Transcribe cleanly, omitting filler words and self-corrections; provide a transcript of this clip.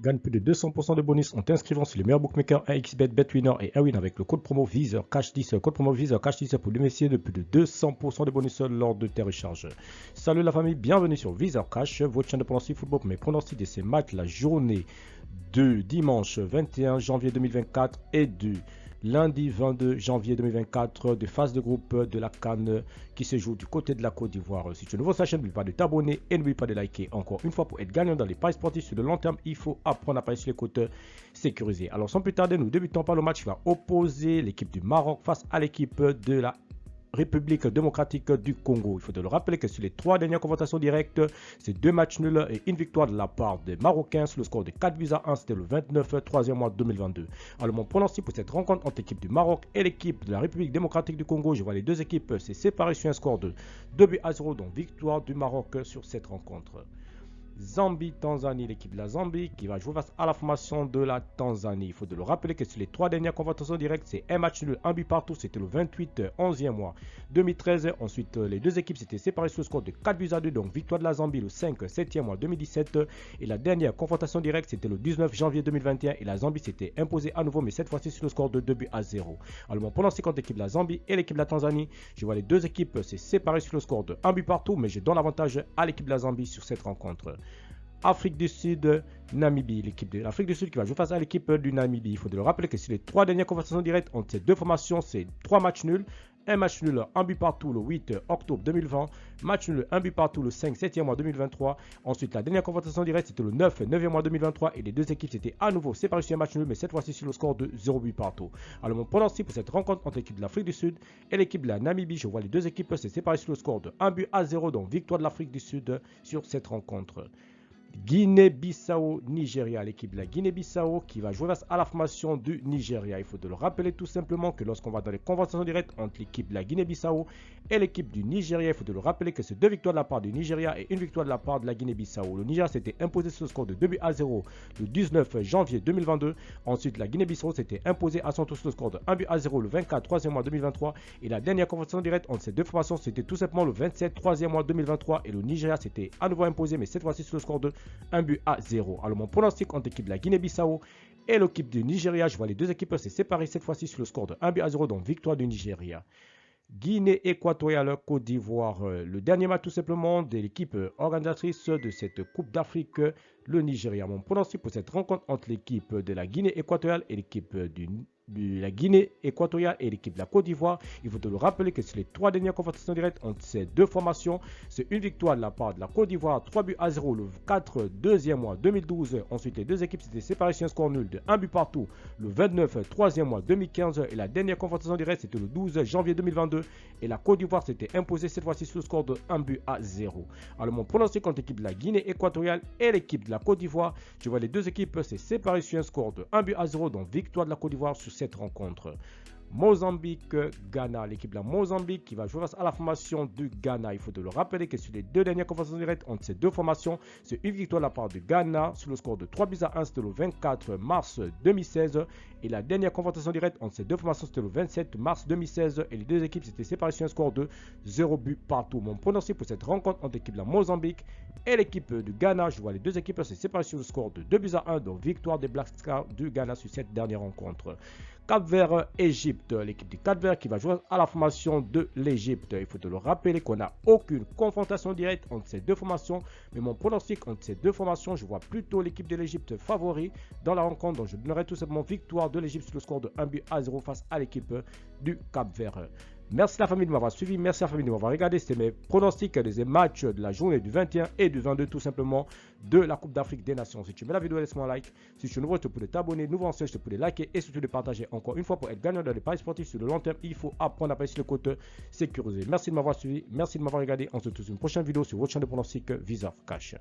Gagne plus de 200% de bonus en t'inscrivant sur les meilleurs bookmakers 1xBet, BetWinner et Airwin avec le code promo VizorCash10. Code promo VizorCash10 pour bénéficier de plus de 200% de bonus lors de tes recharges. Salut la famille, bienvenue sur VizorCash, votre chaîne de pronostic football pour mes pronostics de ces matchs la journée de dimanche 21 janvier 2024 et du lundi 22 janvier 2024 de phase de groupe de la CAN qui se joue du côté de la Côte d'Ivoire. Si tu es nouveau sur la chaîne, n'oublie pas de t'abonner et n'oublie pas de liker. Encore une fois, pour être gagnant dans les paris sportifs sur le long terme, il faut apprendre à parier sur les côtes sécurisées. Alors sans plus tarder, nous débutons par le match qui va opposer l'équipe du Maroc face à l'équipe de la République démocratique du Congo. Il faut le rappeler que sur les 3 dernières confrontations directes, c'est 2 matchs nuls et une victoire de la part des Marocains sur le score de 4-1. C'était le 29 3e mois 2022. Alors mon pronostic pour cette rencontre entre l'équipe du Maroc et l'équipe de la République démocratique du Congo, je vois les deux équipes se séparer sur un score de 2-0, donc victoire du Maroc sur cette rencontre. Zambie-Tanzanie, l'équipe de la Zambie qui va jouer face à la formation de la Tanzanie. Il faut le rappeler que sur les 3 dernières confrontations directes, c'est un match nul, un but partout. C'était le 28 11e mois 2013. Ensuite, les deux équipes s'étaient séparées sur le score de 4-2, donc victoire de la Zambie le 5 7e mois 2017. Et la dernière confrontation directe, c'était le 19 janvier 2021 et la Zambie s'était imposée à nouveau, mais cette fois-ci sur le score de 2-0. Alors mon pronostic contre l'équipe de la Zambie et l'équipe de la Tanzanie, je vois les deux équipes se séparer sur le score de 1 but partout, mais je donne l'avantage à l'équipe de la Zambie sur cette rencontre. Afrique du Sud, Namibie, l'équipe de l'Afrique du Sud qui va jouer face à l'équipe du Namibie. Il faut le rappeler que sur les 3 dernières confrontations directes entre ces deux formations, c'est 3 matchs nuls. Un match nul, un but partout le 8 octobre 2020. Match nul, un but partout le 5 7e mois 2023. Ensuite, la dernière confrontation directe, c'était le 9 9e mois 2023. Et les deux équipes s'étaient à nouveau séparées sur un match nul, mais cette fois-ci sur le score de 0 but partout. Alors, mon pronostic pour cette rencontre entre l'équipe de l'Afrique du Sud et l'équipe de la Namibie, je vois les deux équipes se séparer sur le score de 1-0, donc victoire de l'Afrique du Sud sur cette rencontre. Guinée-Bissau, Nigeria, l'équipe de la Guinée-Bissau qui va jouer face à la formation du Nigeria. Il faut le rappeler tout simplement que lorsqu'on va dans les confrontations directes entre l'équipe de la Guinée-Bissau et l'équipe du Nigeria, il faut le rappeler que c'est 2 victoires de la part du Nigeria et une victoire de la part de la Guinée-Bissau. Le Nigeria s'était imposé sur le score de 2-0 le 19 janvier 2022. Ensuite, la Guinée-Bissau s'était imposée à son tour sur le score de 1-0 le 24 3e mois 2023. Et la dernière confrontation directe entre ces deux formations, c'était tout simplement le 27 3e mois 2023. Et le Nigeria s'était à nouveau imposé, mais cette fois-ci sur le score de 1-0. Alors mon pronostic entre l'équipe de la Guinée-Bissau et l'équipe du Nigeria, je vois les deux équipes se séparer cette fois-ci sur le score de 1-0, donc victoire du Nigeria. Guinée équatoriale, Côte d'Ivoire, le dernier match tout simplement de l'équipe organisatrice de cette Coupe d'Afrique, le Nigeria. Mon pronostic pour cette rencontre entre l'équipe de la Guinée équatoriale et l'équipe de la Guinée équatoriale et l'équipe de la Côte d'Ivoire. Il faut te le rappeler que sur les 3 dernières confrontations directes entre ces deux formations, c'est une victoire de la part de la Côte d'Ivoire, 3-0 le 4 2e mois 2012. Ensuite, les deux équipes s'étaient séparées sur un score nul de 1 but partout le 29 3e mois 2015. Et la dernière confrontation directe, c'était le 12 janvier 2022. Et la Côte d'Ivoire s'était imposée cette fois-ci sur le score de 1-0. Alors, mon pronostic contre l'équipe de la Guinée équatoriale et l'équipe de la Côte d'Ivoire, je vois les deux équipes se séparer sur un score de 1-0, donc victoire de la Côte d'Ivoire sur cette rencontre. Mozambique-Ghana, l'équipe de la Mozambique qui va jouer face à la formation du Ghana. Il faut le rappeler que sur les 2 dernières confrontations directes entre ces deux formations, c'est une victoire de la part du Ghana sur le score de 3-1, c'était le 24 mars 2016. Et la dernière confrontation directe entre ces deux formations, c'était le 27 mars 2016. Et les deux équipes s'étaient séparées sur un score de 0 but partout. Mon pronostic pour cette rencontre entre l'équipe de la Mozambique et l'équipe du Ghana, je vois les deux équipes se séparer sur le score de 2-1, donc victoire des Black Stars du Ghana sur cette dernière rencontre. Cap-Vert, Égypte, l'équipe du Cap-Vert qui va jouer à la formation de l'Égypte. Il faut te le rappeler qu'on n'a aucune confrontation directe entre ces deux formations, mais mon pronostic entre ces deux formations, je vois plutôt l'équipe de l'Égypte favori dans la rencontre, donc je donnerai tout simplement victoire de l'Égypte sur le score de 1-0 face à l'équipe du Cap-Vert. Merci la famille de m'avoir suivi, merci la famille de m'avoir regardé. C'était mes pronostics des matchs de la journée du 21 et du 22 tout simplement de la Coupe d'Afrique des Nations. Si tu aimes la vidéo, laisse-moi un like. Si tu es nouveau, je te peux t'abonner. Nouveau ancien, je te peux liker et surtout de partager. Encore une fois, pour être gagnant dans les paris sportifs sur le long terme, il faut apprendre à parier sur le côté sécurisé. Merci de m'avoir suivi, merci de m'avoir regardé. On se retrouve dans une prochaine vidéo sur votre chaîne de pronostics VizorCash.